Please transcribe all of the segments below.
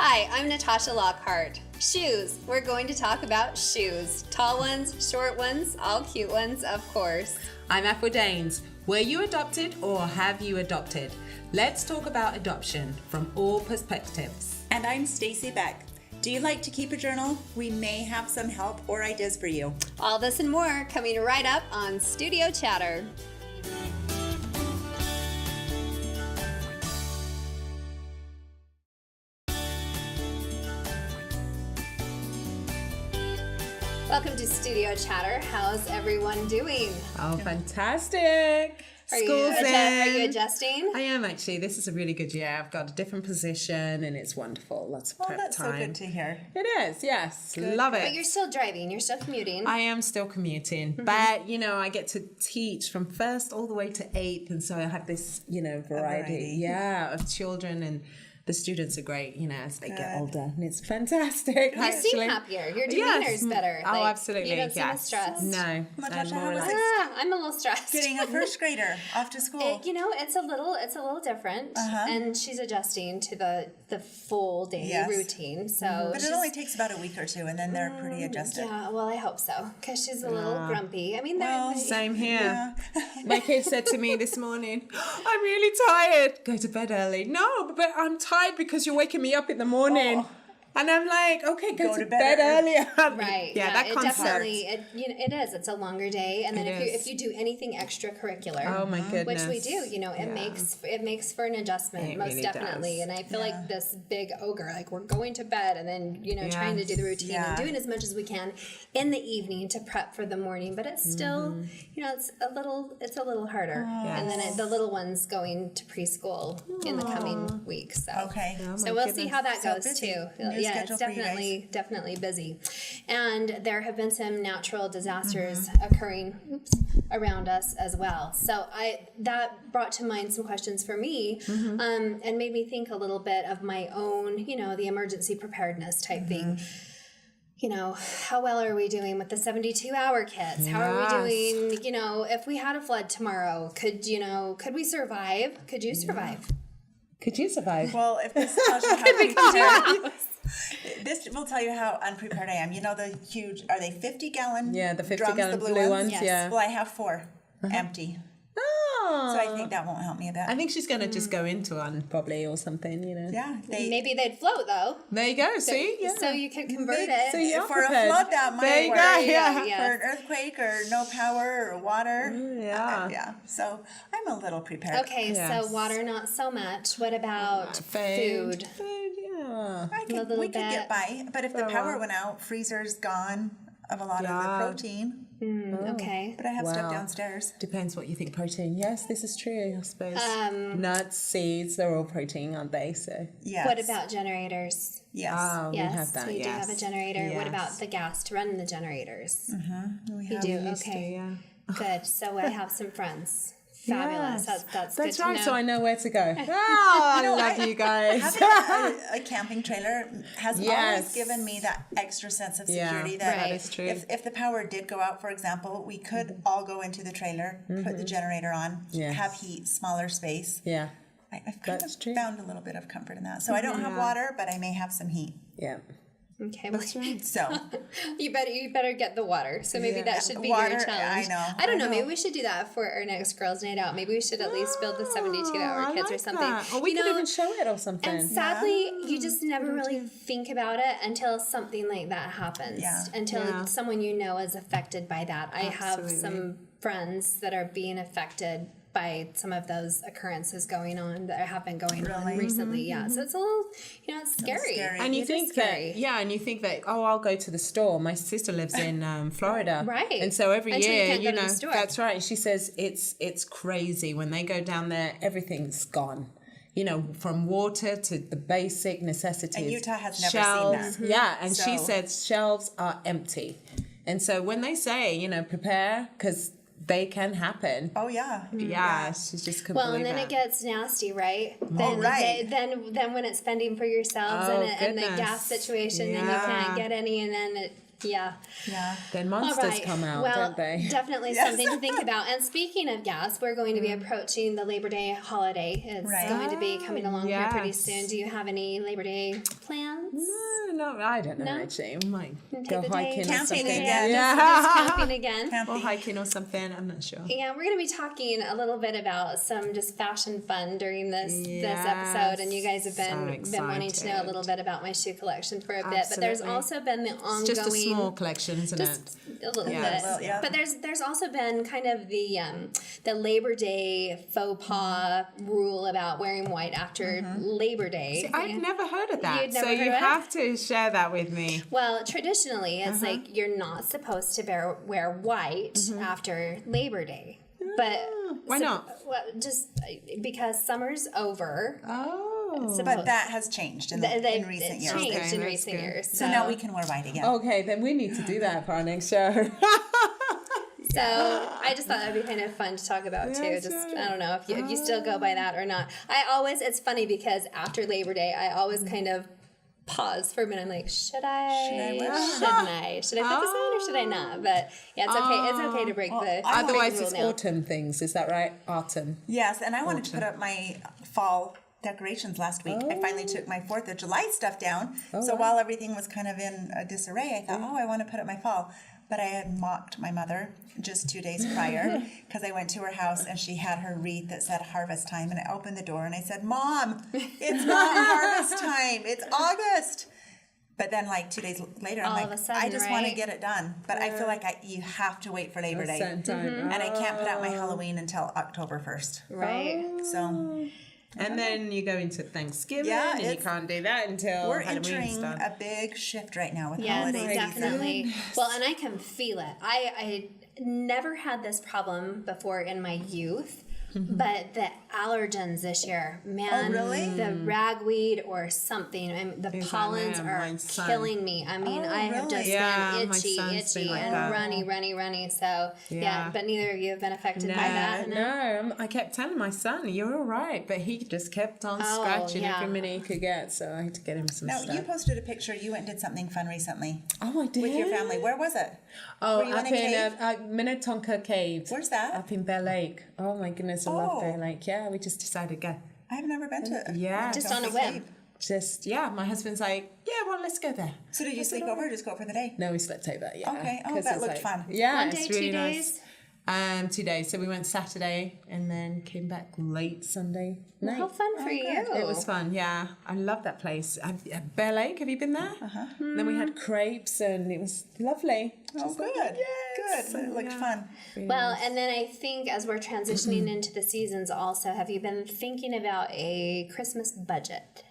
Hi, I'm Natasha Lockhart. Shoes. We're going to talk about shoes. Tall ones, short ones, all cute ones, of course. I'm Ethel Danes. Were you adopted or have you adopted? Let's talk about adoption from all perspectives. And I'm Stacy Beck. Do you like to keep a journal? We may have some help or ideas for you. All this and more coming right up on Studio Chatter. Welcome to Studio Chatter. How's everyone doing? Oh, fantastic. Are School's you in. adjusting? I am actually. This is a really good year. I've got a different position and it's wonderful. Lots of prep That's time. so good to hear. It is, yes. Love it. But you're still driving. You're still commuting. I am still commuting, but I get to teach from first all the way to eighth, and so I have this, variety, of children, and the students are great, as they get older, and it's fantastic. You seem happier. Your demeanor's better. Oh, absolutely. You don't seem as stressed. No, Natasha, I'm more how was relaxed. I'm a little stressed. Getting a first grader off to school. It's a little different, and she's adjusting to the full day routine. So, but it only takes about a week or two, and then they're pretty adjusted. Yeah, well, I hope so, because she's a little grumpy. I mean, Same here. My kid said to me this morning, "I'm really tired. Go to bed early." No, but I'm tired because you're waking me up in the morning. And I'm like, okay, go to bed earlier. Right. Yeah, that it concept. definitely, it is. It's a longer day, and then if you do anything extracurricular, oh my goodness, which we do, it makes for an adjustment, most really definitely. does. And I feel like this big ogre, like we're going to bed, and then trying to do the routine and doing as much as we can in the evening to prep for the morning. But it's still, it's a little harder. And then the little one's going to preschool in the coming weeks. So Okay. So we'll see how that goes busy. too. New Yeah, it's schedule for you definitely busy. And there have been some natural disasters occurring around us as well. So that brought to mind some questions for me and made me think a little bit of my own, the emergency prepreparedness type thing. How well are we doing with the 72-hour kits? How are we doing, if we had a flood tomorrow, could we survive? Could you survive? Could you survive? Well, if this tells you how this will tell you how unprepared I am. The huge, are they 50-gallon? Yeah, the 50 drums, gallon the blue ones. Yes. Yeah. Well, I have 4 empty. Oh. So I think that won't help me a bit. I think she's going to just go into one probably or something, Yeah. Maybe they'd float though. There you go. See? Yeah. So you could convert it. So you're for a prepared. flood, that might There you work. go. Yeah. Yeah. For an earthquake or no power or water. Yeah. So I'm a little prepared. Okay, Yes. so water not so much. What about food? Food, yeah. We could get by, but if the power went out, freezer's gone of a lot of the protein. Okay. But I have stuff downstairs. Depends what you think protein. Yes, this is true, I suppose. Nuts, seeds, they're all protein, aren't they? So Yes. What about generators? Yes. Oh, Yes, we have that, we do have a generator. What about the gas to run the generators? We You have do? used to, Okay. yeah. Good. So I have some friends. Fabulous. Yes. That's good to right, know. so I know where to go. I love you guys. Having a camping trailer has Yes. always given me that extra sense of security Yeah, that Right. is true. if the power did go out, for example, we could all go into the trailer, put the generator on, Yes. have heat, smaller space. Yeah, I've kind That's of true. found a little bit of comfort in that. So I don't have water, but I may have some heat. yeah. Okay. Well, So you better get the water. So maybe that should be your Water, challenge. I know, I don't I know. know. Maybe we should do that for our next girls' night out. Maybe we should at least build the 72-hour I kits or like something. that. Or we could even show it or something. And sadly, you just never really think about it until something like that happens. Yeah. Until someone is affected by that. I have Absolutely. some friends that are being affected by some of those occurrences going on that have been going on recently. Yeah. So it's a little, it's scary. scary. And you It is think scary. and you think that, I'll go to the store. My sister lives in Florida. Right. And so every Until you year, can't go to the store. that's right. She says it's crazy. When they go down there, everything's gone. From water to the basic necessities. And Utah has never shelves, seen that. Yeah, and she So- said shelves are empty. And so when they say, prepare, because they can happen. oh yeah. Yeah, she just couldn't Well, and believe then it. it gets nasty, right? Then, right. then when it's spending for yourselves Oh, and the goodness. gas situation, then you Yeah. can't get any, and then Yeah. Yeah. Then All monsters right. come out, well, don't they? Definitely Yes. something to think about. And speaking of gas, we're going to be approaching the Labor Day holiday. It's Right. going to be coming along here pretty yes. soon. Do you have any Labor Day plans? No, I don't know No? actually. We might Take go the day, hiking or camping something. again. Just camping again. Or Camping. hiking or something. I'm not sure. Yeah, we're going to be talking a little bit about some just fashion fun during this Yes. episode, and you guys have been So been wanting to know a excited. little bit about my shoe collection for a bit. But there's Absolutely. also been the ongoing, It's just a small collection, isn't just it? a little Yeah. bit. Well, yeah. But there's also been kind of the Labor Day faux pas rule about wearing white after Labor Day. I've never heard of that. You'd never So heard you of it? have to share that with me. Well, traditionally, it's like you're not supposed to wear white after Labor Day. But Why not? Well, just because summer's over. Oh. But that has changed in recent it's years. changed Okay, in that's recent good. years. So now we can wear white again. Okay, then we need to do that for our next show. So I just thought that'd be kind of fun to talk about too. Yes, Just right. I don't know if you still go by that or not. It's funny because after Labor Day, I always kind of pause for a minute. I'm like, should I? wear Should I put this on or should I not? But yeah, it's okay. It's okay to break the. Otherwise, break it's the rule now. autumn things. Is that right? Autumn. Yes, and I wanted to put up my fall decorations last week. I finally took my 4th of July stuff down. So while everything was kind of in a disarray, I thought, I want to put up my fall. But I had mocked my mother just 2 days prior because I went to her house and she had her wreath that said harvest time. And I opened the door and I said, Mom, it's not harvest time. It's August. But then like 2 days later, I'm All of like, a sudden, I just want to right? get it done. But I feel like you have to wait for Labor Day. Certain time. And I can't put out my Halloween until October 1st. Right. So And then you go into Thanksgiving, Yeah, and you it's- can't do that until we're Halloween's entering done. a big shift right now with Yes, holiday season. definitely. Well, and I can feel it. I never had this problem before in my youth, but the allergens this year, man, really? the ragweed or something, and the Yes, I pollens know, are my son. killing me. I mean, I have really? just Yeah, been my itchy, son's been like and that. runny. So yeah, but neither of you have been affected by that. No, I kept telling my son, "You're all right," but he just kept on Oh, scratching yeah. every minute he could get. So I had to get him some Now, stuff. you posted a picture. You went and did something fun recently Oh, I did. with your family. Where was it? Oh, Were you up in a in cave? Minnetonka Caves. Where's that? Up in Bear Lake. Oh my goodness, I love Oh. Bear Lake. Yeah, we just decided to go. I've never been to it. Yeah. Just on a whim. Just my husband's like, yeah, well, let's go there. So did you sleep over or just go for the day? No, we slept over. Yeah. Okay. Oh, 'cause that it's looked fun. Yeah, One it's day, really 2 nice. days? 2 days. So we went Saturday and then came back late Sunday night. How fun for you! It was fun, yeah. I love that place. Bear Lake, have you been there? Then we had crepes and it was lovely. Oh, good. Good. It looked fun. Well, and then I think as we're transitioning into the seasons also, have you been thinking about a Christmas budget?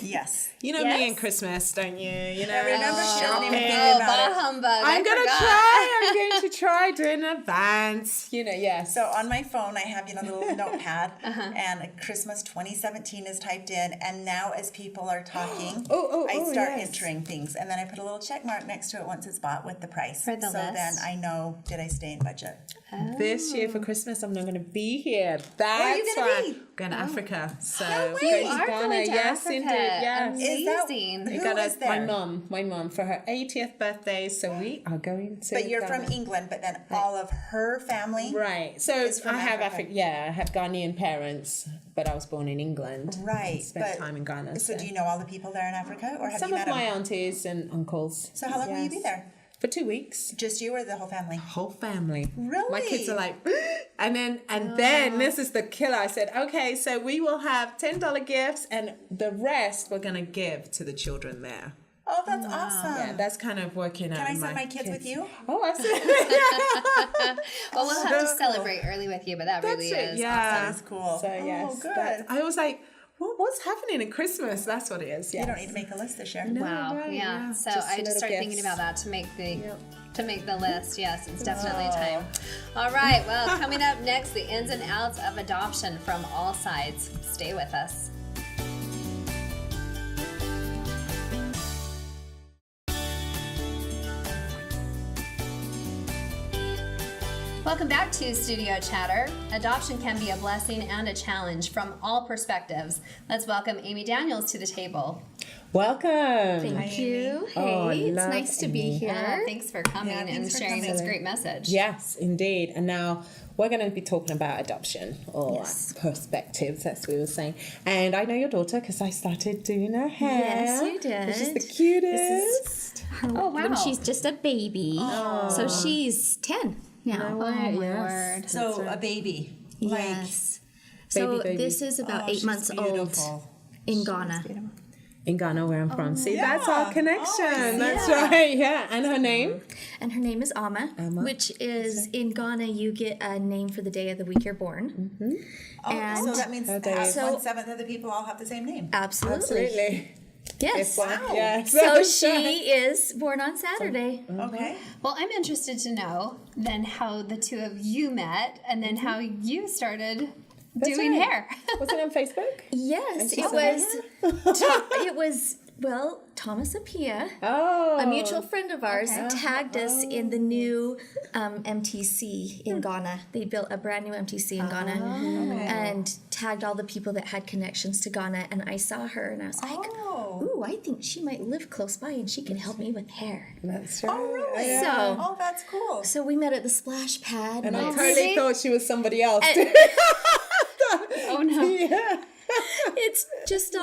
Yes. You know Yes? me and Christmas, don't you? You know, I remember she doesn't even think Oh, about bah it. humbug. I'm I gonna forgot. try. I'm going to try doing advance. You know, yes. So on my phone, I have, a little notepad, and Christmas 2017 is typed in. And now as people are talking, I start yes. entering things. And then I put a little check mark next to it once it's bought with the price. For the so then list. I know, did I stay in budget? This year for Christmas, I'm not going to be here. That's are you gonna why be? I'm going to Africa. So way. going You are going to yes, Africa. indeed, yes. Is that- Amazing. Who I got is there? my mum for her 80th birthday. So we are going to. But you're from Ghana. England, but then all of her family. Right. So Is from I have Africa. I have Ghanaian parents, but I was born in England. Right. Spent but, time in Ghana. So do you know all the people there in Africa, or have Some you of met my them? aunties and uncles. So how long will you be Yes. there? For 2 weeks. Just you or the whole family? Whole family. Really? My kids are like, and then this is the killer. I said, okay, so we will have $10 gifts, and the rest we're gonna give to the children there. Oh, that's awesome. Yeah, that's kind of working out. Can I in send my kids with you? Oh, absolutely. Well, we'll have to celebrate early with you, but that really That's it. is Yeah, That is cool. So yes, Oh, good. I was like, what's happening at Christmas? That's what it is. You Yes. don't need to make a list this year. Wow. right, Yeah. yeah. So Just I little just start thinking gifts. about that to make the list. Yes, it's definitely time. All right. Well, coming up next, the ins and outs of adoption from all sides. Stay with us. Welcome back to Studio Chatter. Adoption can be a blessing and a challenge from all perspectives. Let's welcome Amy Daniels to the table. Welcome. Thank you. Hey, Oh, it's love nice to be Amy. here. Thanks for coming Yeah, and thanks for sharing coming. this great message. Yes, indeed. And now we're going to be talking about adoption or Yes. perspectives, as we were saying. And I know your daughter because I started doing her hair. Yes, you did. She's the cutest. Oh, wow. When she's just a baby. So she's 10 now. Oh, my word. So a baby. Like, Yes. So baby. this is about oh, 8 she's months beautiful. old in Ghana. In Ghana, where I'm from. See, yeah. that's our connection. Oh, That's right. Yeah. And her name? And her name is Ama, Ama. which is in Ghana, you get a name for the day of the week you're born. Oh, And so that means Okay. So- 1/7 of the people all have the same name. Absolutely. Absolutely. Yes. Wow. Yes. So she is born on Saturday. Okay. Well, I'm interested to know then how the two of you met and then how you started doing right. hair. Was it on Facebook? Yes, she it said was. It was Thomas Apia, Oh. a mutual friend of ours, tagged us in the new MTC in Ghana. They built a brand new MTC in Ghana, and tagged all the people that had connections to Ghana. And I saw her, and I was like, Oh. "Ooh, I think she might live close by, and she can help me with hair." That's right. Oh, really? So- Oh, that's cool. So we met at the splash pad, And I it's- totally really? thought she was somebody else. Oh, no. Yeah. it's just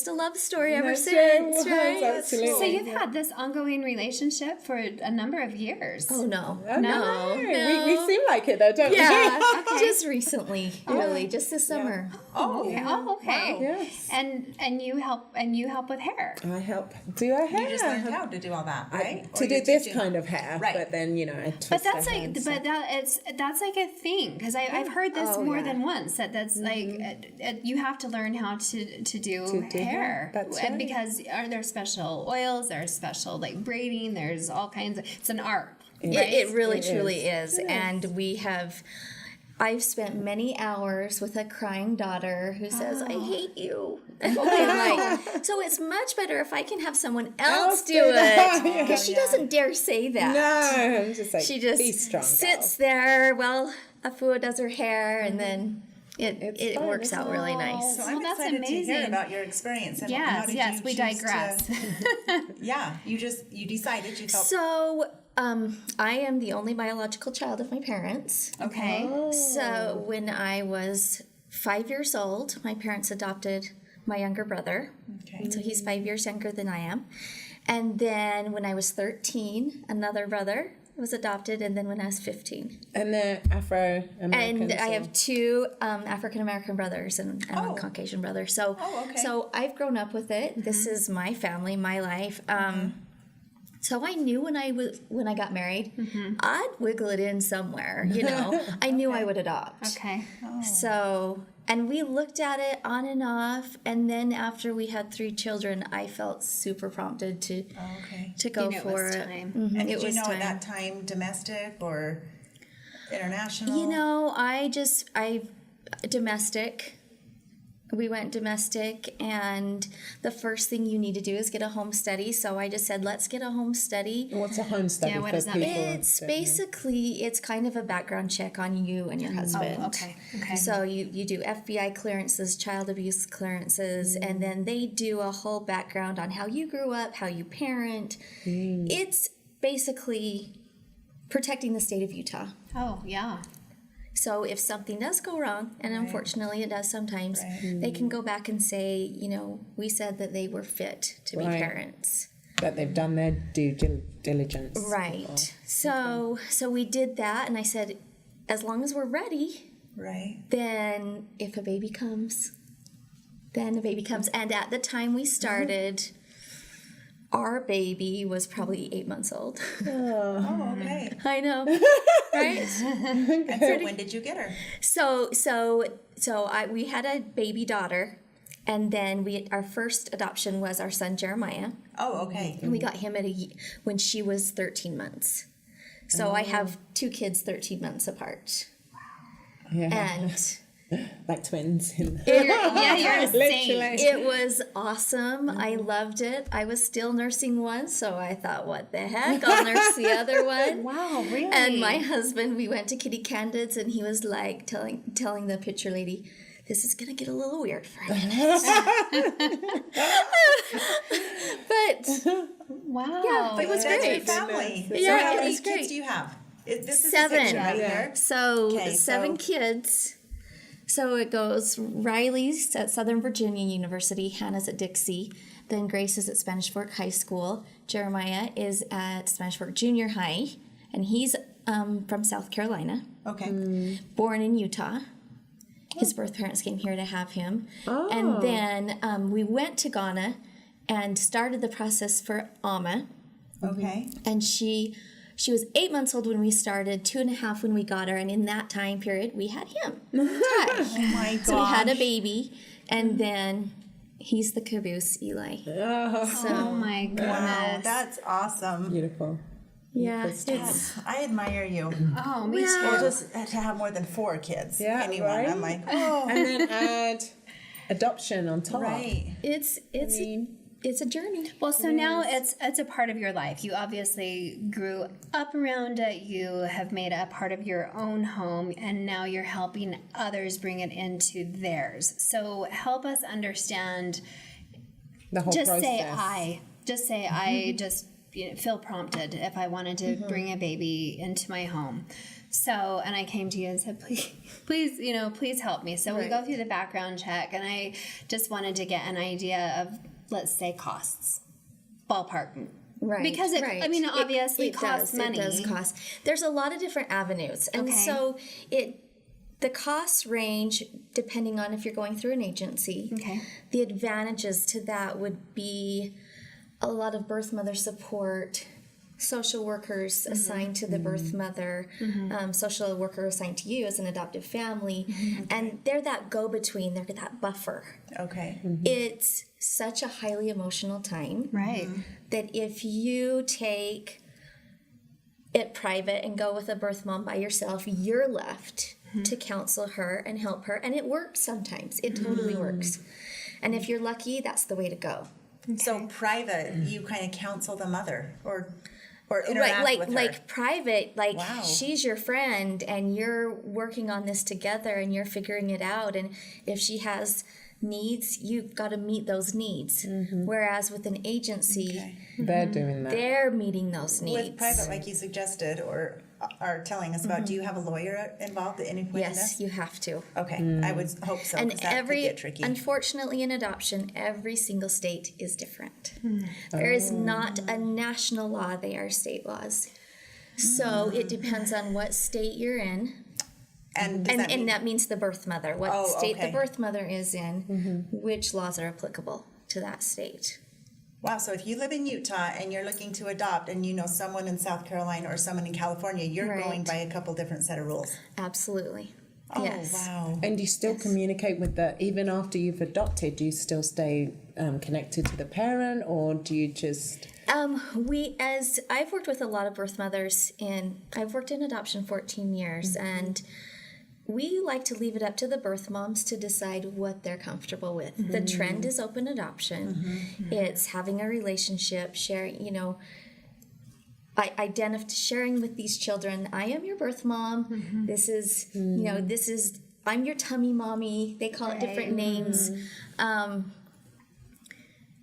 a love story ever That's right, it since, was, right? absolutely. So you've had this ongoing relationship for a number of years. Oh no, Oh, no, We seem like it though, don't Yeah, Okay. just recently, really, just this summer. Oh, Okay. Oh, okay. Wow. Yes. And you help with hair. we? I help do her hair. You just learned how to do all that, right? To Or do you're this teaching? kind of hair, Right. but then I twist But that's her like, hands, but that's like a thing because I've heard this more than once that's like you have to learn how to do do hair. hair. That's And right. because are there special oils? There's special like braiding. There's all kinds of. It's an art. It, Right? it really It truly is. is. And I've spent many hours with a crying daughter who says, "I hate you." And I'm like, so it's much better if I can have someone else do do that. it, because she doesn't dare say that. No, I'm just like She just be strong. sits there while Afua does her hair, and then it fun, works isn't out really nice. So Well, I'm that's excited to hear amazing. about your experience. And how Yes, did yes, you we choose to- digress. Yeah, you decided you felt So I am the only biological child of my parents. Okay. So when I was 5 years old, my parents adopted my younger brother. Okay. So he's 5 years younger than I am. And then when I was 13, another brother was adopted. And then when I was 15. And they're Afro-American. And I have two African American brothers and Oh. one Caucasian brother. So, Oh, okay. so I've grown up with it. This is my family, my life. So I knew when I got married, I'd wiggle it in somewhere. I knew I would adopt. Okay. So, and we looked at it on and off, and then after we had 3 children, I felt super prompted to okay. go You knew it for was it. time. Mhm, And it did you was know time. at that time domestic or international? I domestic. We went domestic, and the first thing you need to do is get a home study. So I just said, let's get a home study. What's a home study Yeah, what for does that people? mean? It's basically, it's kind of a background check on you and your husband. Oh, okay. Okay. So you do FBI clearances, child abuse clearances, and then they do a whole background on how you grew up, how you parent. It's basically protecting the state of Utah. Oh yeah. So if something does go wrong, and unfortunately it does sometimes, they can go back and say, we said that they were fit to be Right. parents. That they've done their due diligence. Right. So we did that, and I said, as long as we're ready, Right. then if a baby comes, then a baby comes. And at the time we started, our baby was probably 8 months old. Oh, okay. I know, right? And so when did you get her? So we had a baby daughter, and then our first adoption was our son Jeremiah, Oh, okay. and we got him when she was 13 months. So I have 2 kids 13 months apart, Yeah. and like twins. You're a saint. Literally. it was awesome. I loved it. I was still nursing one, so I thought, what the heck? I'll nurse the other one. Wow, really? And my husband, we went to Kitty Candids, and he was like telling the picture lady, this is gonna get a little weird for a minute. Wow. Yeah, it was That's your great. family. So Yeah, how it many was kids great. do you have? This is 7. a picture right here. So Okay, 7 so- kids. So it goes Riley's at Southern Virginia University, Hannah's at Dixie, then Grace is at Spanish Fork High School, Jeremiah is at Spanish Fork Junior High, and he's from South Carolina, Okay. born in Utah. His birth parents came here to have him. And then we went to Ghana and started the process for Amma. Okay. And she was 8 months old when we started, 2.5 when we got her, and in that time period we had him. Ty. Oh my god. So we had a baby, and then he's the caboose, Eli. Oh my goodness. Wow, that's awesome. Beautiful. Yeah, it's I admire you. Oh, me Yeah. too. Well, just to have more than 4 kids. Yeah, Anyone. right? I'm like, oh, And then add adoption on top. right. it's a journey. Well, so now it's a part of your life. You obviously grew up around it. You have made it a part of your own home, and now you're helping others bring it into theirs. So help us understand. The whole Just process. say I. Just say I. Just feel prompted if I wanted to bring a baby into my home. So, and I came to you and said, please help me. So we go through the background check, and I just wanted to get an idea of, let's say, costs, ballpark. Right. Because I mean, obviously it costs does, money. It does cost. There's a lot of different avenues. And Okay. so the costs range depending on if you're going through an agency. Okay. The advantages to that would be a lot of birth mother support, social workers assigned to the birth mother, social worker assigned to you as an adoptive family, and they're that go-between, they're that buffer. Okay. It's such a highly emotional time Right. that if you take it private and go with a birth mom by yourself, you're left to counsel her and help her, and it works sometimes. It totally works. And if you're lucky, that's the way to go. So private, you kind of counsel the mother or interact Right, with her. like private, like Wow. she's your friend and you're working on this together and you're figuring it out, and if she has needs, you've got to meet those needs. Whereas with an agency, They're doing that. they're meeting those needs. With private, like you suggested or are telling us about, do you have a lawyer involved at any point in Yes, this? you have to. Okay, I would hope so, And because that could get tricky. unfortunately, in adoption, every single state is different. There is not a national law; they are state laws. So it depends on what state you're in, And does that mean- and that means the birth mother, what Oh, state okay. the birth mother is in, which laws are applicable to that state. wow, so if you live in Utah and you're looking to adopt and you know someone in South Carolina or someone in California, you're Right. going by a couple different set of rules. Absolutely. Oh, Yes. wow. And you still communicate with even after you've adopted, do you still stay connected to the parent, or do you just... As I've worked with a lot of birth mothers, I've worked in adoption 14 years, and we like to leave it up to the birth moms to decide what they're comfortable with. The trend is open adoption. It's having a relationship, sharing, sharing with these children. I am your birth mom. This is, I'm your tummy mommy. They call it different names.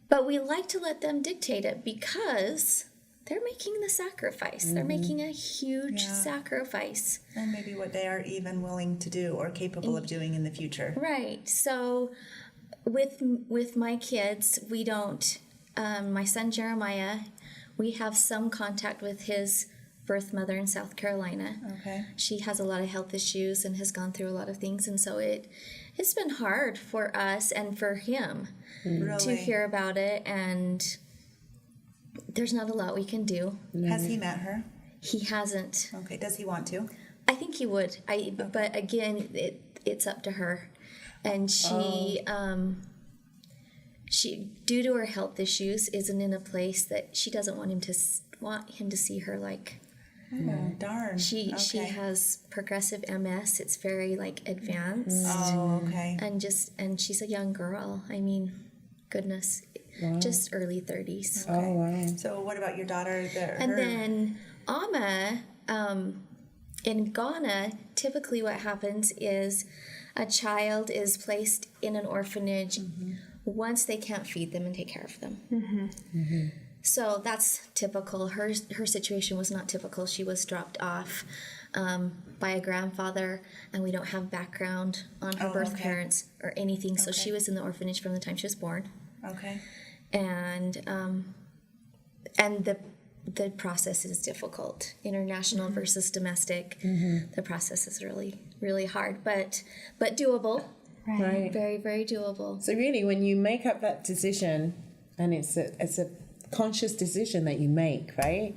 But we like to let them dictate it because they're making the sacrifice. They're making a huge sacrifice. And maybe what they are even willing to do or capable of doing in the future. Right. So with my kids, we don't, my son Jeremiah, we have some contact with his birth mother in South Carolina. Okay. She has a lot of health issues and has gone through a lot of things, and so it's been hard for us and for him to Really? hear about it, and there's not a lot we can do. Has he met her? He hasn't. Okay. Does he want to? I think he would. But again, it's up to her, and she due to her health issues isn't in a place that she doesn't want him to see her like. Oh, darn. She Okay. has progressive MS. It's very advanced, Oh, okay. and she's a young girl. I mean, goodness, just early 30s. Oh, wow. So what about your daughter? And then Amma, in Ghana, typically what happens is a child is placed in an orphanage once they can't feed them and take care of them. So that's typical. Her situation was not typical. She was dropped off by a grandfather, and we don't have background on her birth parents or anything. So she was in the orphanage from the time she was born. Okay. And the process is difficult. International versus domestic. The process is really, really hard, but doable. Right. Very, very doable. So really, when you make up that decision, and it's a conscious decision that you make, right?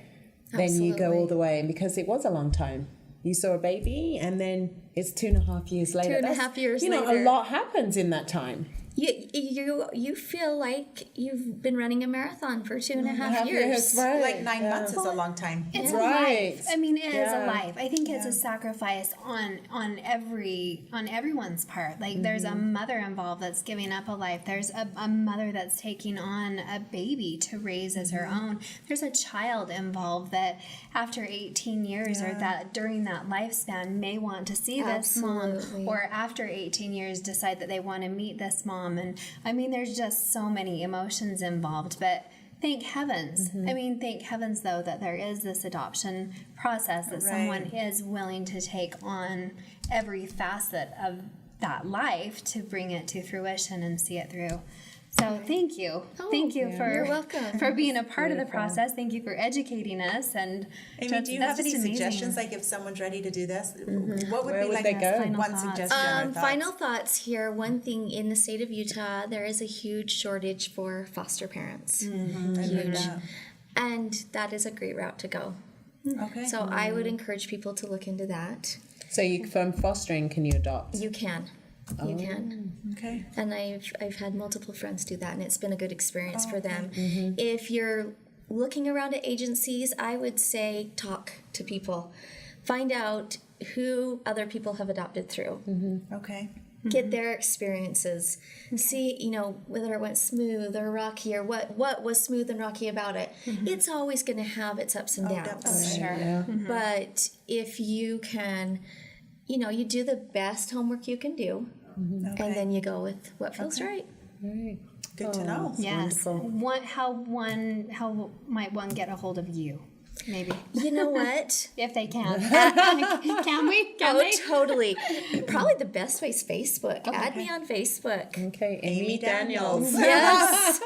Then you go all the way. And because it was a long time, you saw a baby, and then it's 2.5 years later. 2.5 years later. later. A lot happens in that time. You feel like you've been running a marathon for 2.5 years. Right. Like 9 months is a long time. It's Right. a life. I mean, it is a Yeah. life. I think it's a sacrifice on everyone's part. Like there's a mother involved that's giving up a life. There's a mother that's taking on a baby to raise as her own. There's a child involved that after 18 years or that during that lifespan may want to see this mom, Absolutely. or after 18 years decide that they want to meet this mom. And I mean, there's just so many emotions involved, but thank heavens. I mean, thank heavens, though, that there is this adoption process, that someone is willing to take on every facet of that life to bring it to fruition and see it through. So thank you. Thank you You're welcome. for being a part of the process. Thank you for educating us. And Amy, do you that's have any just amazing. suggestions, like if someone's ready to do this? What would Where be would like they go? Final one thoughts. suggestion or thoughts? Final thoughts here. One thing, in the state of Utah, there is a huge shortage for foster parents. Huge. And that is a great route to go. Okay. So I would encourage people to look into that. So you, from fostering, can you adopt? You can. You can. Okay. And I've had multiple friends do that, and it's been a good experience for them. If you're looking around at agencies, I would say talk to people. Find out who other people have adopted through. Okay. Get their experiences. See, whether it went smooth or rocky, or what was smooth and rocky about it. It's always going to have its ups and downs. Definitely. But if you can, you do the best homework you can do, and then you go with what feels right. Good to know. Yes. How might one get a hold of you? Maybe. You know what? If they can. Can we? Can they? Totally. Probably the best way is Facebook. Add me on Facebook. Okay, Amy Daniels. Yes.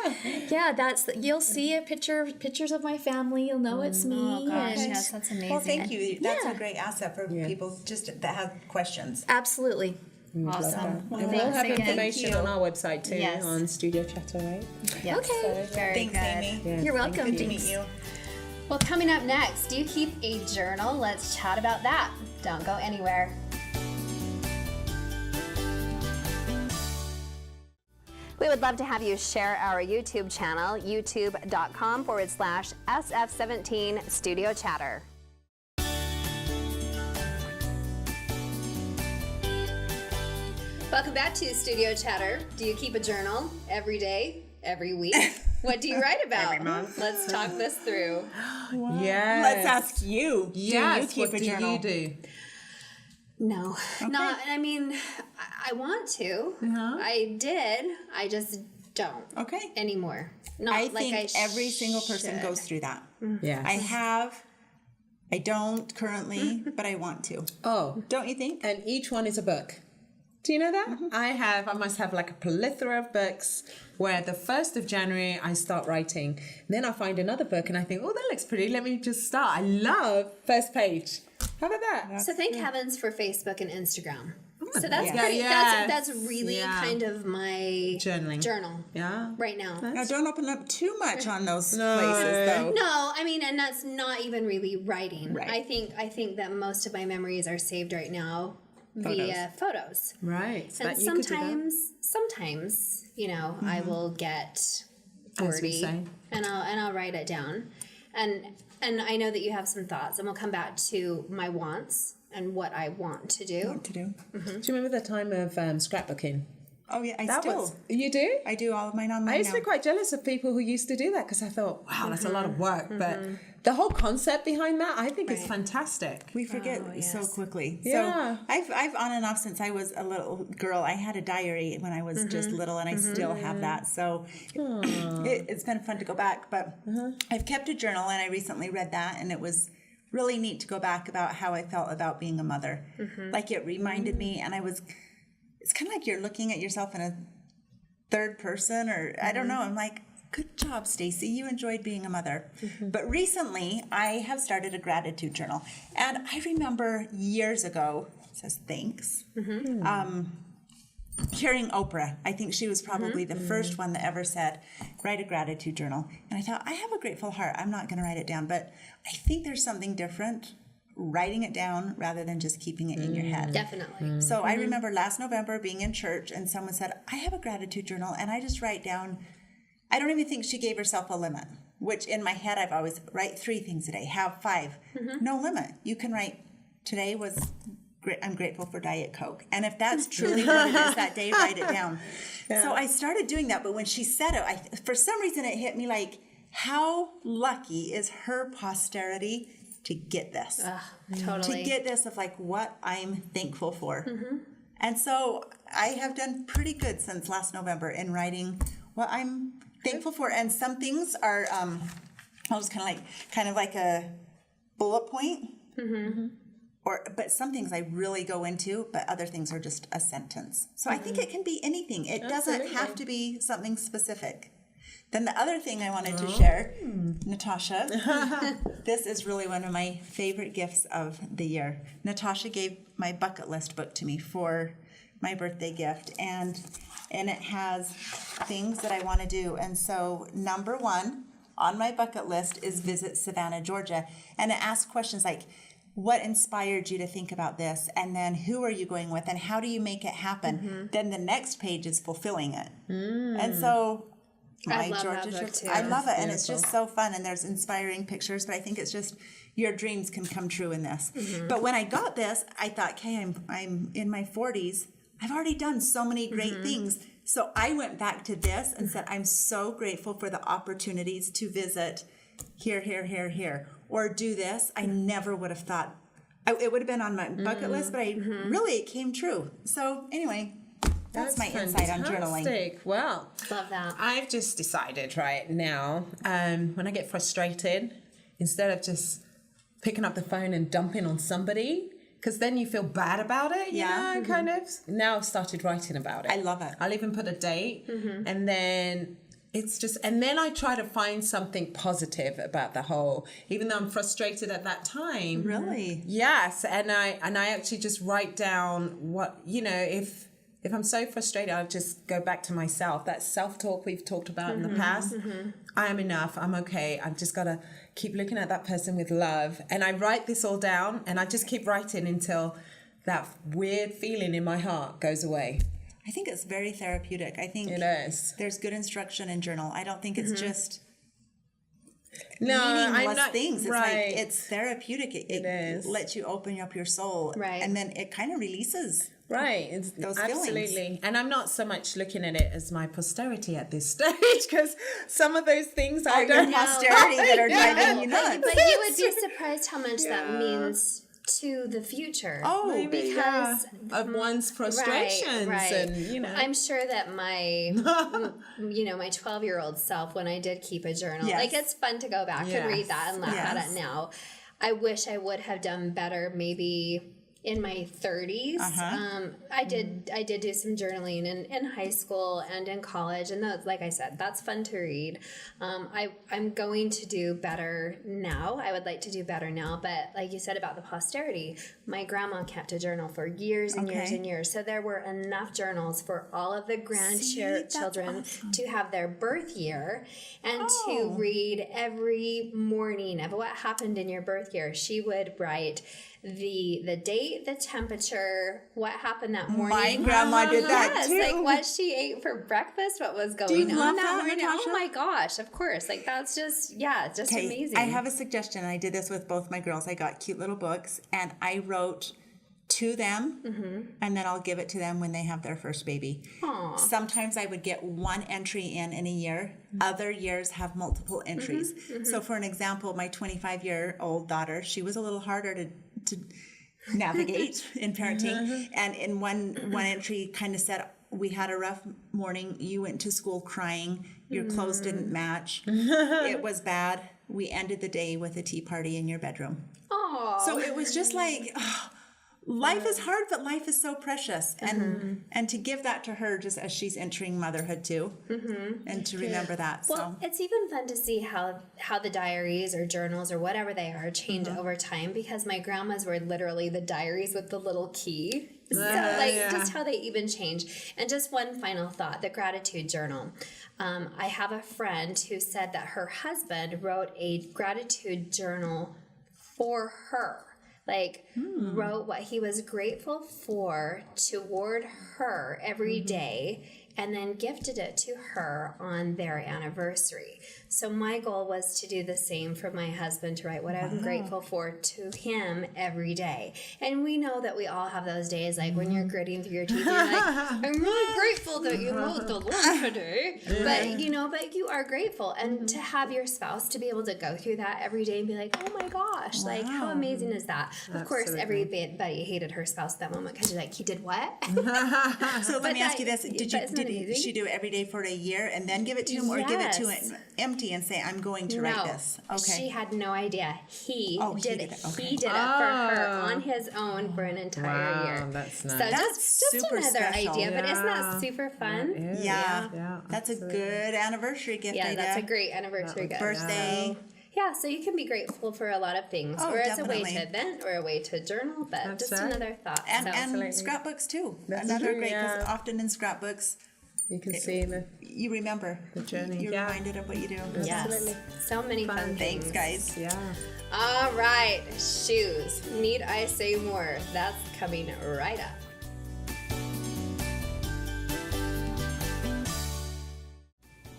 Yeah, you'll see pictures of my family. You'll know it's me. Oh gosh, and- yes, that's amazing. Well, thank you. That's Yeah. a great asset for people just that have questions. Absolutely. Awesome. Well, And we'll thanks have again. information on our website too, Yes. on Studio Chatter, right? Yes. Okay. Very Thanks, good. Amy. Yeah. You're welcome. Good to Thanks. meet you. Well, coming up next, do you keep a journal? Let's chat about that. Don't go anywhere. We would love to have you share our YouTube channel, youtube.com/SF17 Studio Chatter. Welcome back to Studio Chatter. Do you keep a journal every day, every week? What do you write about? Every month. Let's talk this through. Yeah. Let's ask you. Yes. Do you keep What a journal? do you do? No, not. I mean, I want to. I did. I just don't Okay. anymore. Not I like think I every single person should. goes through that. Yes. I don't currently, but I want to. Oh, Don't you think? and each one is a book. Do you know that? I must have like a plethora of books where the 1st of January I start writing. Then I find another book and I think, oh, that looks pretty. Let me just start. I love first page. How about that? So thank heavens for Facebook and Instagram. So that's Yeah. pretty. Yes. That's really Yeah. kind of my Journaling. journal Yeah. right now. Now, don't open up too much on those places, though. No, I mean, and that's not even really writing. Right. I think that most of my memories are saved right now via photos. Right. So And that you could do that. sometimes, I will get As we 40 say. and I'll write it down. And I know that you have some thoughts, and we'll come back to my wants and what I want to do. What to do? Do you remember the time of scrapbooking? Oh yeah, You do? I do all of mine online I used to now. be quite jealous of people who used to do that because I thought, wow, that's a lot of work. But the whole concept behind that, I think is fantastic. We forget so yes. quickly. Yeah. So I've on and off since I was a little girl. I had a diary when I was just little, and I still have that. So it's been fun to go back. But I've kept a journal, and I recently read that, and it was really neat to go back about how I felt about being a mother. Like it reminded me, and it's kind of like you're looking at yourself in a third person, or I don't know. I'm like, good job, Stacy. You enjoyed being a mother. But recently, I have started a gratitude journal. And I remember years ago, it says thanks, hearing Oprah. I think she was probably the first one that ever said, write a gratitude journal. And I thought, I have a grateful heart. I'm not going to write it down. But I think there's something different writing it down rather than just keeping it in your head. Definitely. So I remember last November being in church and someone said, I have a gratitude journal, and I just write down, I don't even think she gave herself a limit, which in my head I've always write 3 things a day, have 5. No limit. You can write, today was great, I'm grateful for Diet Coke. And if that's truly what it is that day, write it down. So I started doing that, but when she said it, for some reason it hit me like, how lucky is her posterity to get this, Totally. to get this of like what I'm thankful for. And so I have done pretty good since last November in writing what I'm thankful for. And some things are, I'll just kind of like a bullet point, but some things I really go into, but other things are just a sentence. So I think it can be anything. It doesn't have to be something specific. Then the other thing I wanted to share, Natasha, this is really one of my favorite gifts of the year. Natasha gave my bucket list book to me for my birthday gift, and it has things that I want to do. And so number 1 on my bucket list is visit Savannah, Georgia. And it asks questions like, what inspired you to think about this? And then who are you going with? And how do you make it happen? Then the next page is fulfilling it. And so I love that book too. I love it, and it's just so fun, and there's inspiring pictures, but I think it's just your dreams can come true in this. But when I got this, I thought, okay, I'm in my 40s. I've already done so many great things. So I went back to this and said, I'm so grateful for the opportunities to visit here, or do this. I never would have thought, it would have been on my bucket list, but it came true. So anyway, that's my insight on journaling. Fantastic. Well, Love that. I've just decided right now, when I get frustrated, instead of just picking up the phone and dumping on somebody, because then you feel bad about it, you know, kind of. Now I've started writing about it. I love it. I'll even put a date, and then and then I try to find something positive about the whole, even though I'm frustrated at that time. Really? Yes, and I actually just write down what, you know, if I'm so frustrated, I'll just go back to myself. That self-talk we've talked about in the past. I am enough. I'm okay. I've just got to keep looking at that person with love. And I write this all down, and I just keep writing until that weird feeling in my heart goes away. I think it's very therapeutic. I think It is. there's good instruction in journal. I don't think it's just I'm meaningless not, things. It's right. like it's therapeutic. It is. lets you open up your soul. Right. And then it kind of releases. Right, it's those absolutely. feelings. And I'm not so much looking at it as my posterity at this stage, because some of those things I Your don't posterity that are driving you nuts. But you would be surprised how much that means to the future. Oh, maybe because of one's frustrations, right. and you know, I'm sure that my my 12-year-old self, when I did keep a journal, Yes. like it's fun to go back and read Yes. that and laugh at Yes. it now. I wish I would have done better maybe in my 30s. I did do some journaling in high school and in college, and those, like I said, that's fun to read. I'm going to do better now. I would like to do better now, but like you said about the posterity, my grandma kept a journal for years and years and years, so there were enough journals for all of the grandchildren to have their birth year and to read every morning of what happened in your birth year. She would write the date, the temperature, what happened that morning. My grandma did that Yes, too. like what she ate for breakfast, what was going you on love that that, morning. Natasha? Oh my gosh, of course. Like that's just, it's just Okay, amazing. I have a suggestion. I did this with both my girls. I got cute little books, and I wrote to them, and then I'll give it to them when they have their first baby. Aww. Sometimes I would get one entry in a year. Other years have multiple entries. So for an example, my 25-year-old daughter, she was a little harder to navigate in parenting. And in one entry kind of said, we had a rough morning. You went to school crying. Your clothes didn't match. It was bad. We ended the day with a tea party in your bedroom. Aww. So it was just like, life is hard, but life is so precious. And to give that to her just as she's entering motherhood too, and to remember that. Well, it's even fun to see how the diaries or journals or whatever they are change over time, because my grandma's were literally the diaries with the little key. So, just how they even change. And just one final thought, the gratitude journal. I have a friend who said that her husband wrote a gratitude journal for her. Wrote what he was grateful for toward her every day, and then gifted it to her on their anniversary. So my goal was to do the same for my husband, to write what I'm grateful for to him every day. And we know that we all have those days, like when you're gritting through your teeth, you're like, I'm really grateful that you mowed the lawn today. But you are grateful. And to have your spouse to be able to go through that every day and be like, oh my gosh, like how amazing is that? Of course, everybody hated her spouse at that moment, because you're like, he did what? So let me ask you this. Did she do it every day for a year and then give it to him, or give it to him empty and say, I'm going to write this? Okay. She had no idea. He did it. Okay. He did it for her on his own for an entire year. That's nice. So That's just super another special. idea, but isn't that super fun? Yeah. That's a good anniversary gift idea. That's a great anniversary gift. Birthday. Yeah, so you can be grateful for a lot of things, or as a way definitely. to vent, or a way to journal, but That's just right. another thought. And scrapbooks too. Another great, because often in scrapbooks, You can see you remember the journey. You're reminded of what you do. Yes, so many fun things. Thanks, guys. Yeah. All right, shoes. Need I say more? That's coming right up.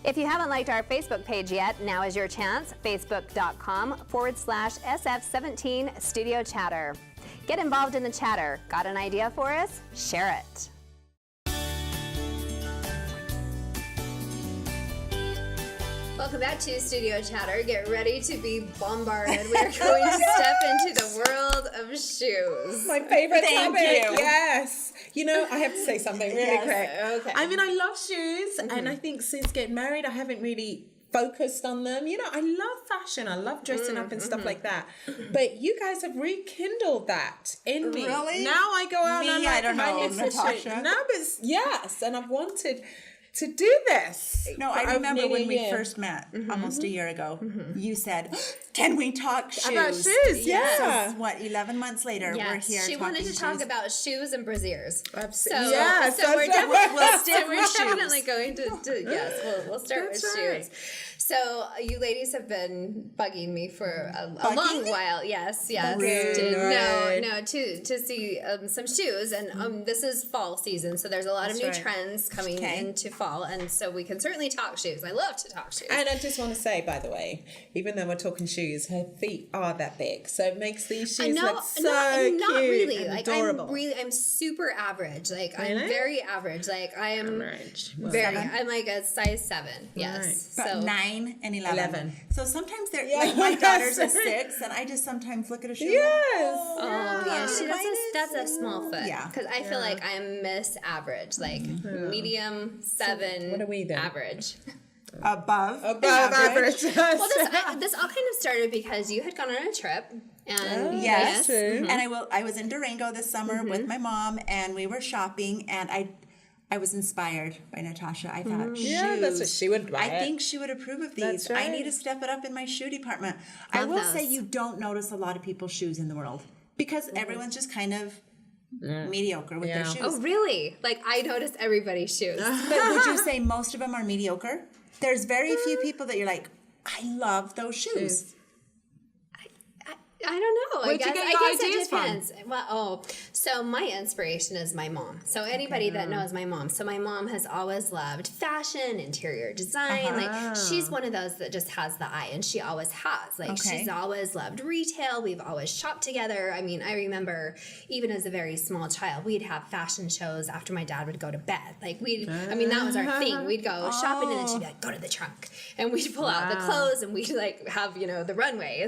If you haven't liked our Facebook page yet, now is your chance. Facebook.com/SF17 Studio Chatter. Get involved in the chatter. Got an idea for us? Share it. Welcome back to Studio Chatter. Get ready to be bombarded. We are going to step into the world of shoes. My favorite Thank topic. you. Yes. You know, I have to say something really quick. Okay. I mean, I love shoes, and I think since getting married, I haven't really focused on them. You know, I love fashion. I love dressing up and stuff like that. But you guys have rekindled that in me. Really? Now I go out and I'm like, I don't know, Natasha. No, but yes, and I've wanted to do this. No, I remember when we first met almost a year ago. You said, "Can we talk shoes?" About shoes, yeah. What, 11 months later, we're Yes, here she talking wanted to talk shoes. about shoes and brassiers. Absolutely. So, Yes, so we're that's definitely, right. We'll stick we're with definitely shoes. going to yes, we'll start That's with right. shoes. So you ladies have been bugging me for a long Bugging? while. Yes. Rude, right. No, to see some shoes, and this is fall season, so there's a lot of new right. trends coming Okay. into fall, and so we can certainly talk shoes. I love to talk shoes. And I just want to say, by the way, even though we're talking shoes, her feet are that big, so it makes these shoes look so not cute really. and Like adorable. I'm super average. Like Really? I'm very average. Like I am Average. Well, very. I'm like a size 7. Yes. Right. But So 9 and 11. $11. So sometimes they're like my daughter's a 6, and I just sometimes look at a shoe. Yes. Oh yeah, see, mine that's a small foot. Yeah. Because I feel like I'm Miss Average, like medium 7. what are we then? Average. Above average. Well, this all kind of started because you had gone on a trip, and Yes. True. And I was in Durango this summer with my mom, and we were shopping, and I was inspired by Natasha. I thought, shoes. Yeah, that's what she would buy. I think she would approve of these. That's I right. need to step it up in my shoe department. I Love will those. say you don't notice a lot of people's shoes in the world because everyone's just kind of mediocre with their Yeah. shoes. Oh really? Like I noticed everybody's shoes. But would you say most of them are mediocre? There's very few people that you're like, I love those shoes. I don't know. Where'd you get your I guess ideas it from? depends. Well, So my inspiration is my mom. So anybody that knows my mom. So my mom has always loved fashion, interior design. Like she's one of those that just has the eye, and she always has. Like she's always loved retail. We've always shopped together. I mean, I remember even as a very small child, we'd have fashion shows after my dad would go to bed. Like I mean, that was our thing. We'd go shopping, and then she'd be like, go to the trunk. And we'd pull out the clothes, and we'd like have, the runway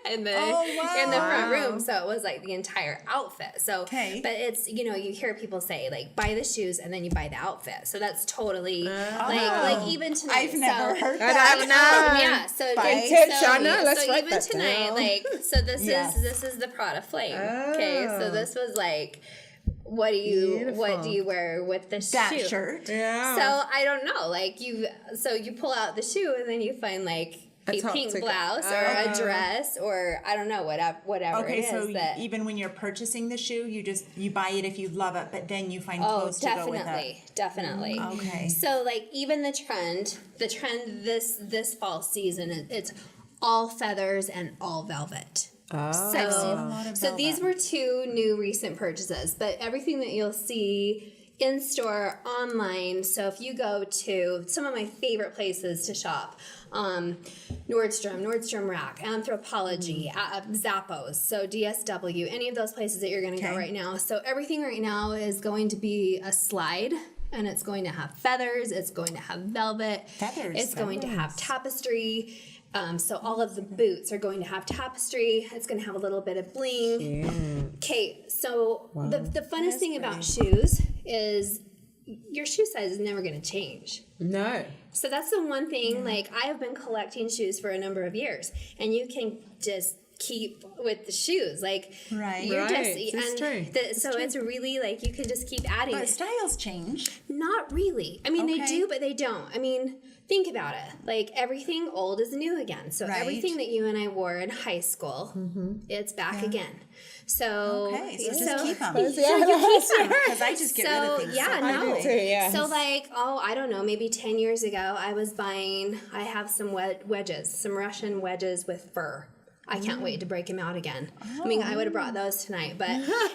in the front room. So it was like the entire outfit. So, but it's, you hear people say like, buy the shoes and then you buy the outfit. So that's totally like even tonight. I've never heard that. that. So write even that tonight, down. like, so this is the Prada Flame. Okay. So this was like, what do you wear with the That shoe? shirt. Yeah. So I don't know, like you pull out the shoe and then you find like a top pink to go. blouse or a dress or I don't know, whatever Okay, it is. so that, even when you're purchasing the shoe, you buy it if you love it, but then you find clothes to go with it. Definitely. Okay. So like even the trend this fall season, it's all feathers and all velvet. Oh. So these were two new recent purchases, but everything that you'll see in store, online. So if you go to some of my favorite places to shop, Nordstrom Rack, Anthropologie, Zappos, so DSW, any of those places that you're going to go right now. So everything right now is going to be a slide. And it's going to have feathers. It's going to have velvet. It's going to have tapestry. So all of the boots are going to have tapestry. It's going to have a little bit of bling. Okay, so the funnest thing about shoes is your shoe size is never going to change. No. So that's the one thing, like I have been collecting shoes for a number of years, and you can just keep with the shoes. Like, you're just, It's true. So it's really like you can just keep adding. But styles change. Not really. I mean, they do, but they don't. I mean, think about it. Like everything old is new again. So everything that you and I wore in high school, it's back again. So just keep them. Because I just get rid of things. So like, I don't know, maybe 10 years ago, I have some wedges, some Russian wedges with fur. I can't wait to break them out again. I mean, I would have brought those tonight, but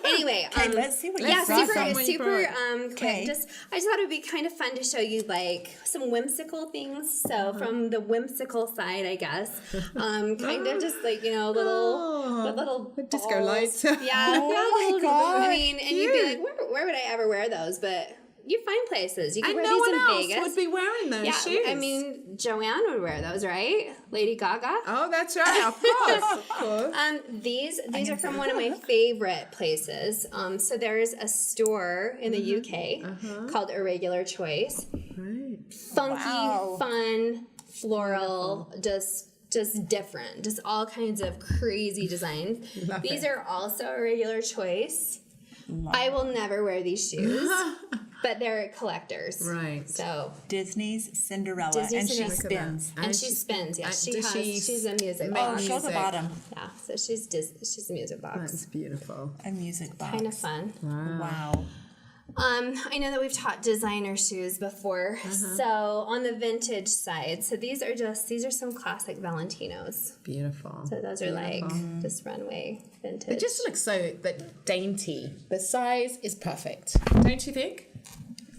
anyway. Let's see what you yeah, brought. super. I just thought it'd be kind of fun to show you like some whimsical things. So from the whimsical side, I guess, kind of just like little disco balls. lights. Yeah. Oh my God, I mean, and you'd be like, where would I ever wear those? But you find places. You can And wear no these one in else Vegas. would be wearing those Yeah, shoes. I mean, Joanne would wear those, right? Lady Gaga. Oh, that's right. Of course. These are from one of my favorite places. So there's a store in the UK called Irregular Choice. Right. Funky, fun, floral, just different, just all kinds of crazy designs. These are also Irregular Choice. I will never wear these shoes, but they're collectors. Right. So Disney's Cinderella, Disney and Cinderella. she spins. and she spins. Yeah, she's a music Oh, box. show the bottom. Yeah, so she's a music box. That's beautiful. A music box. Kind of fun. Wow. I know that we've taught designer shoes before. So on the vintage side, so these are some classic Valentinos. Beautiful. So those are like just runway vintage. It just looks so dainty. The size is perfect. Don't you think?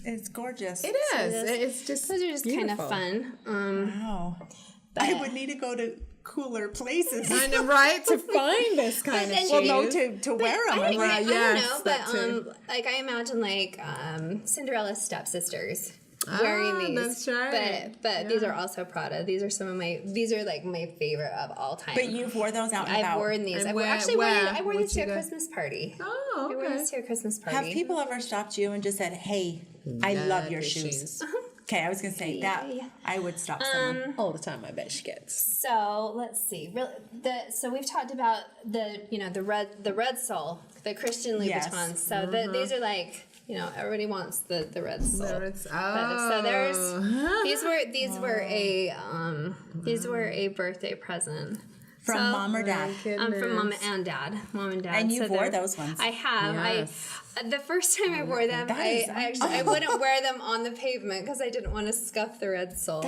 It's gorgeous. It is. It's just those are just kind of beautiful. fun. Wow. I would need to go to cooler places. Kind of right to find this kind of then shoes. Well, no, to wear them. I don't know, that too. but like I imagine like Cinderella's stepsisters wearing these. That's right. But these are also Prada. These are like my favorite of all time. But you've wore those out and I've about. worn these. And I wore would these to you a go? Christmas party. Oh, I wore okay. these to a Christmas party. Have people ever stopped you and just said, "Hey, I love your your shoes"? Okay, I was gonna say that I would stop someone. All the time, I bet she gets. So let's see. So we've talked about the red sole, the Christian Louboutins. Yes. So these are like everybody wants the red sole. So there's these were a birthday present. From mom or dad. From mom and dad. Mom and dad. And you wore they're- those ones. I have. Yes. The first time I wore them, That is I wouldn't wear them on the pavement because I didn't want to scuff the red sole.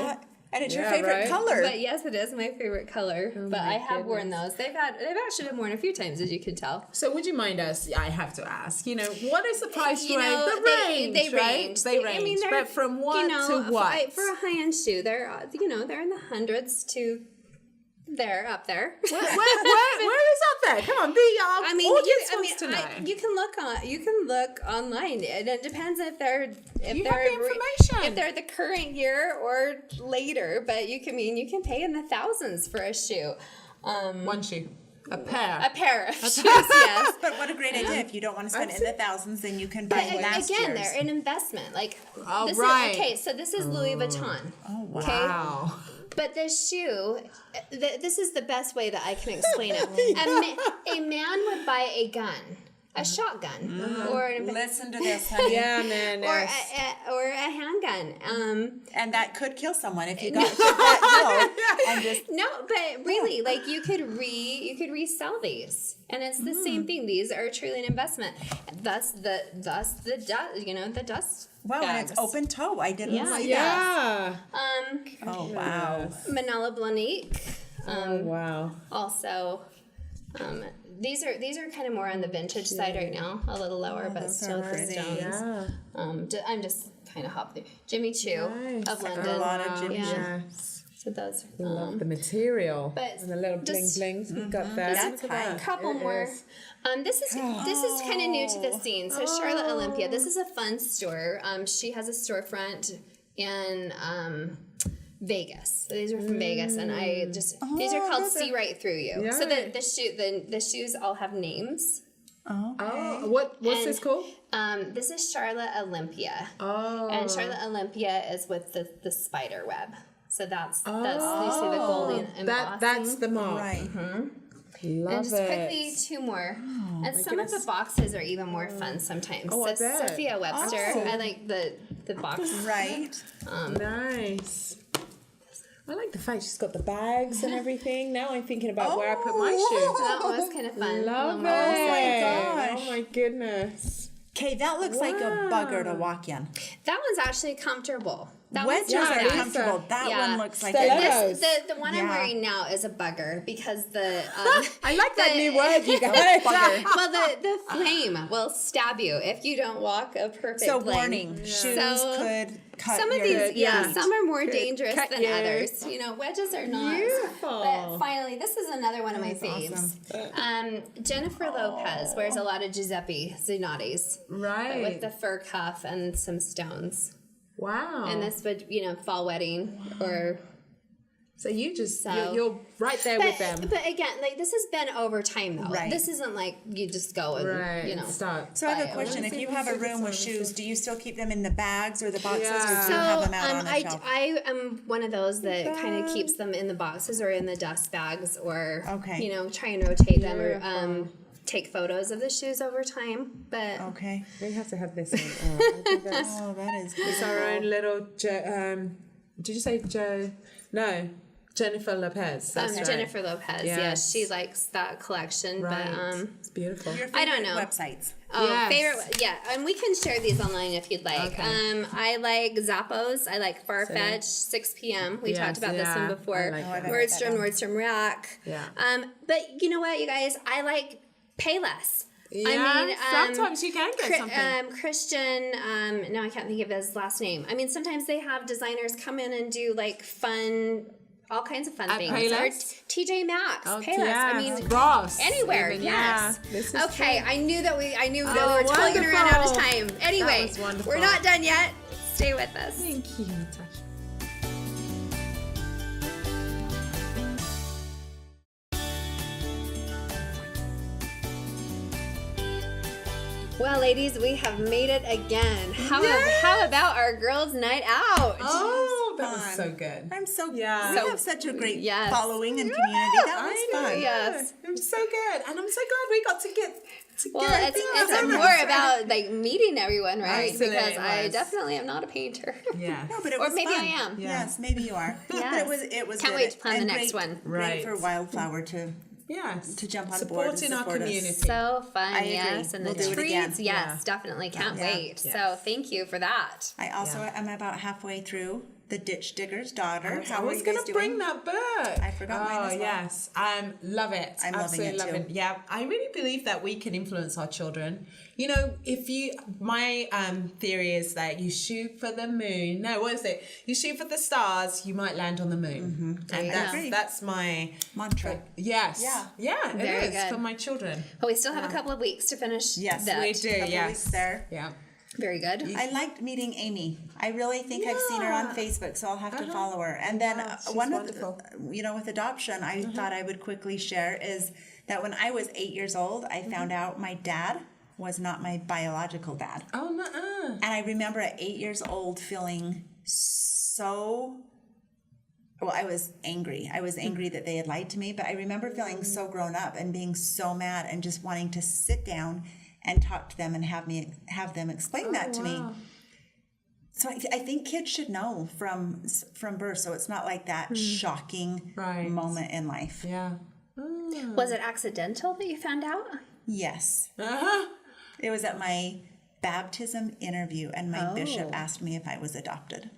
And it's your Yeah, favorite right? color. But yes, it is my favorite color. but I have worn those. They've actually been worn a few times, as you can tell. So would you mind us? I have to ask. What is the price You range? know, The range, they right? range. They range. I mean, they're, but from what to what? For a high-end shoe, they're they're in the hundreds to they're up there. Where is up there? Come on, be our audience wants to know. you can look online, and it depends if they're You have the information. if they're the current year or later. But you can pay in the thousands for a shoe. One shoe, a pair. A pair of shoes, yes. But what a great idea. If you don't want to spend in the thousands, then you can buy But last again, year's. they're an investment. Like, Oh, this right. so this is Louis Vuitton. Oh, wow. Okay? Wow. But this shoe, this is the best way that I can explain it. A man would buy a gun, a shotgun, or Listen to this, honey. Yeah, man. or a handgun. And that could kill someone if you got to that hill and just No, but really, like you could resell these, and it's the same thing. These are truly an investment. Thus the dust, the dust. wow, and it's bags. open toe. I didn't see that. Yeah. Oh wow. Manila Blahnik. Oh, wow. Also, these are kind of more on the vintage side right now, a little lower, but still the stones. Yeah. I'm just kind of hop through. Jimmy Choo Nice. of A London. lot of Jimmy Choo. Yes. So those. Love the material. but and the little bling just- blings we've got there. That's Look at high. that. Couple It more. is. This is kind of new to the scene. So Charlotte Olympia. This is a fun store. She has a storefront in Vegas. So these are from Vegas, and these are called "See Right Through You." So Yeah. the shoes all have names. Oh, what's this called? This is Charlotte Olympia. Oh. And Charlotte Olympia is with the spider web. So that's you see the golden embossing. That's the mark. Right. Love And just it. quickly, two more. And some of the boxes are even more fun sometimes. Oh, I so bet. Sophia Webster. Oh. I like the box. Right. Nice. I like the fact she's got the bags and everything. Now I'm thinking about where I put my shoes. That was kind of fun. Love it. gosh. Oh my goodness. Okay, that looks like a bugger to walk in. That one's actually comfortable. That Wedges one's are not bad. comfortable. That Yeah. one looks like Stilettos. The one I'm Yeah. wearing now is a bugger because the I like that the- new word you got. well the flame will stab you if you don't walk a perfect So lane. warning, shoes So, could cut Some of your these, feet. some are more dangerous cut than you. others. Wedges are not. Beautiful. But finally, this is another one of my faves. Jennifer Lopez wears a lot of Giuseppe Zanotti's. Right. With the fur cuff and some stones. Wow. And this would, fall wedding or. so you just So- you're right there with them. But again, like this has been over time though. Right. This isn't like you just go and Right. Start. So I have a Buy it. question. If you have a room with shoes, do you still keep them in the bags or the boxes, or do Yeah. you have them out on a I shelf? am one of those that kind of keeps them in the boxes or in the dust bags or Okay. try and rotate them or take photos of the shoes over time. But Okay. We have to have this one. I think that's Oh, that is it's our own little. Did you say Joe? No, Jennifer Lopez. That's right. Jennifer Lopez, Yes. she likes that collection. Right. But it's beautiful. Your I don't favorite know. Websites. Yes. favorite, and we can share these online if you'd like. Okay. I like Zappos. I like Farfetch. 6 p.m. We Yes, talked about this yeah, one I before. like that. Nordstrom Rack. Yeah. But you know what, you guys? I like Payless. Yeah, sometimes you can get something. Christian, no, I can't think of his last name. I mean, sometimes they have designers come in and do like fun, all kinds of fun At things. Payless? Or TJ Maxx, Oh, Payless. yes. I mean, Ross. anywhere. Even, Yes. yeah. This is Okay, true. I knew that we were Oh, totally gonna run out of wonderful. time. Anyway, That was wonderful. we're not done yet. Stay with us. Thank you, Natasha. Well, ladies, we have made it again. How about our girls' night out? Oh, that was fun. so good. I'm so Yeah. We So- have such a great Yes. following and community. That was I know. fun. Yes. It was so good, and I'm so glad we got to get Well, together. it's more about like meeting everyone, right? Absolutely, Because it I was. definitely am not a painter. Yeah. No, but it Or was maybe fun. I am. Yeah. Yes, maybe you are. Yes. But it was Can't good wait to plan and the next great- one. Great Right. for Wildflower to Yes. to jump on board and Supporting our support us. community. So fun, I agree. yes. And We'll the do it treats, again. yes, Yeah. definitely. Can't Yeah. wait. Yes. So thank you for that. I also am about halfway through The Ditch Digger's Daughter. I How are was you going guys to doing? bring that book. I forgot mine as well. Yes. Love it. I'm loving Absolutely it love too. it. Yeah. I really believe that we can influence our children. You know, my theory is that you shoot for the moon. No, what is it? You shoot for the stars, you might land on the moon. And you go. that's my Mantra. yes. Yeah. Yeah, it Very is good. for my children. But we still have a couple of weeks to finish Yes, that. We do, Couple yes. weeks there. Yeah. Very good. I liked meeting Amy. I really think I've seen her on Facebook, so I'll have to follow her. And then she's one wonderful. of the, with adoption, I thought I would quickly share is that when I was 8 years old, I found out my dad was not my biological dad. Oh, no. And I remember at 8 years old feeling so, well, I was angry. I was angry that they had lied to me, but I remember feeling so grown up and being so mad and just wanting to sit down and talk to them and have them explain that to me. So I think kids should know from birth, so it's not like that shocking Right. moment in life. Yeah. Was it accidental that you found out? Yes. Uh-huh. It was at my baptism interview, and my bishop asked me if I was adopted.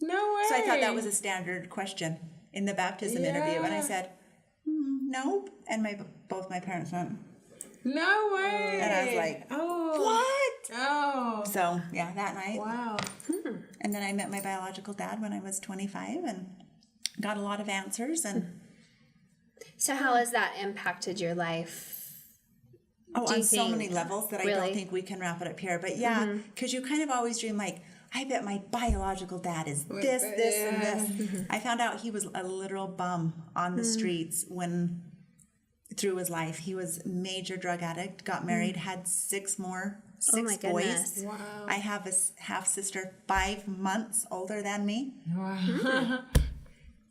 No way. So I thought that was a standard question in the baptism interview, and I said, nope. And both my parents went, No way. and I was like, oh. what? Oh. So yeah, that night. Wow. And then I met my biological dad when I was 25 and got a lot of answers. And So how has that impacted your life? Do on you so think? many levels that I Really? don't think we can wrap it up here. But yeah, because you kind of always dream like, I bet my biological dad is this, and this. I found out he was a literal bum on the streets through his life. He was a major drug addict, got married, had six my boys. goodness. Wow. I have a half sister 5 months older than me. Wow.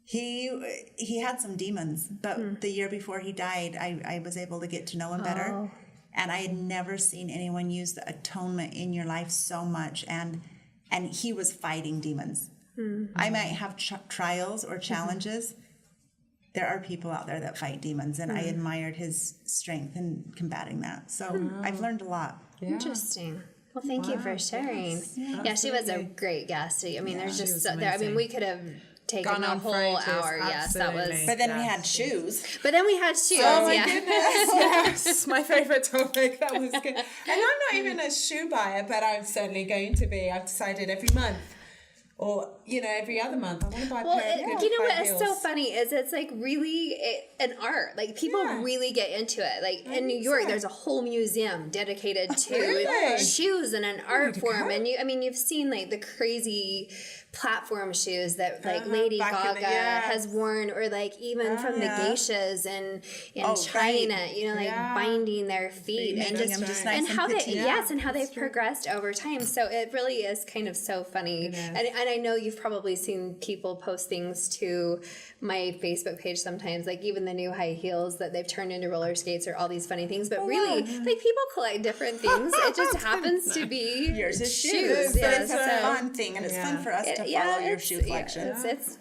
He had some demons, but the year before he died, I was able to get to know him better. And I had never seen anyone use the atonement in your life so much. And he was fighting demons. I might have trials or challenges. There are people out there that fight demons, and I admired his strength in combating that. So I've learned a lot. Interesting. Well, thank you for sharing. Yeah, she was a great guest. I mean, there's just was so, there. I mean, amazing. we could have taken Gone a on for whole ages, hour. Yes, that was. absolutely. But then we had shoes. But then we had shoes. Oh my yeah. goodness, yes, my favorite topic. That was good. And I'm not even a shoe buyer, but I'm certainly going to be. I've decided every month, or every other month, I want to buy a Well, pair of good you know high what is so heels. funny is it's like really an art. Like people Yeah. really get into it. Like in New York, there's a whole museum dedicated to Really? shoes and an art to form. go. And you've seen like the crazy platform shoes that like Lady back in the- Gaga yes. has worn, or like even from the yeah. geishas in Oh, China. right. Like Yeah. binding their feet and Making just them just nice and how they petite. yes and how they've progressed over time. So it really is kind of so funny. And I know you've probably seen people post things to my Facebook page sometimes, like even the new high heels that they've turned into roller skates or all these funny things. But really, like people collect different things. It just happens to be Yours is shoes. shoes. But Yeah, it's a so- fun thing, and it's fun for us to follow your shoe collection.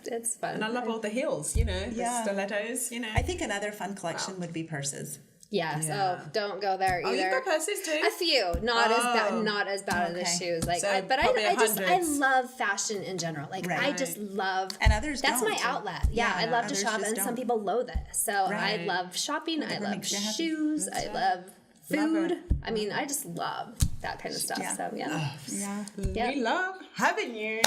It's fun. And I love all the heels, the Yeah. stilettos, I think another fun collection would be purses. Yes. Yeah. Oh, don't go there either. Oh, you've got purses too? A few, not as bad, Oh. not as bad as the Okay. shoes. Like, So but probably I just I hundreds. love fashion in general. Like, I Right. just love. And others That's don't. my outlet. Yeah, I love to others shop, just and some don't. people loathe it. So I Right. love shopping. I love makes you happy. shoes. I love Love food. it. I mean, I just love that kind of stuff. Yeah. So yeah. Yeah. Yep. We love having you.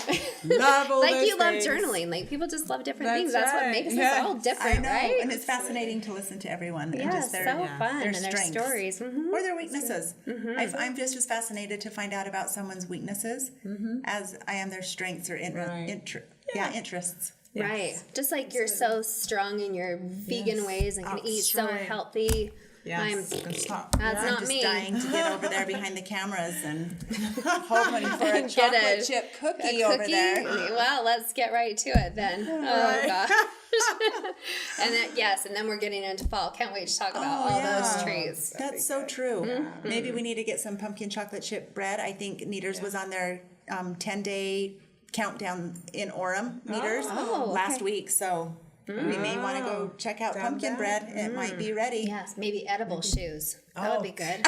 Love all Like those you love things. journaling. Like people just love different That's things. That's what right. makes Yeah. us all I different, know, right? and it's fascinating to listen to everyone and Yeah, just so their fun, their and their strengths stories. Mhm. or their weaknesses. I'm just as fascinated to find out about someone's weaknesses as I am their strengths or Right. interests. Right. Just like you're so strong in your vegan ways and can eat so right. healthy. Yes, good stuff. That's I'm not just me. dying to get over there behind the cameras and hoping for a Get chocolate a- chip cookie, A over cookie? there. Well, let's get right to it then. Oh gosh. And then and then we're getting into fall. Can't wait to talk about all those trees. That's so true. Maybe we need to get some pumpkin chocolate chip bread. I think Kneaders was on their 10-day countdown in Orem, Kneaders, last week. So we may want to go check out pumpkin bread. It might be ready. Yes, maybe edible shoes. That would be good.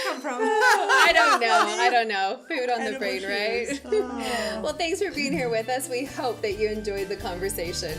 That come from? I don't know. Food on the Edible brain, shoes. right? Well, thanks for being here with us. We hope that you enjoyed the conversation.